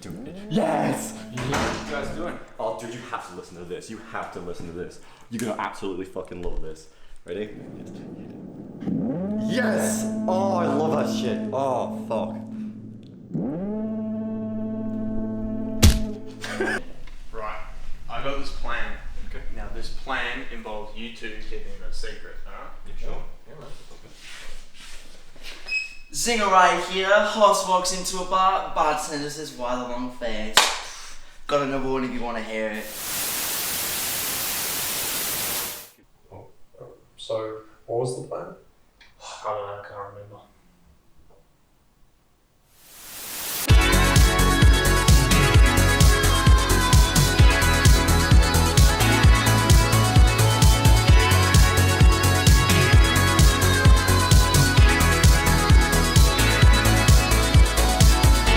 Dude, yes! What are you guys doing? Oh, dude, you have to listen to this. You have to listen to this. You're gonna absolutely fucking love this. Ready? Yes! Oh, I love that shit. Oh, fuck. Right, I got this plan. Okay. Now, this plan involves you two keeping it a secret, alright? Yeah, sure. Yeah, man. Zinger right here, horse walks into a bar, bartender says, why the long face? Got another one if you want to hear it. So, what was the plan? I don't know, I can't remember.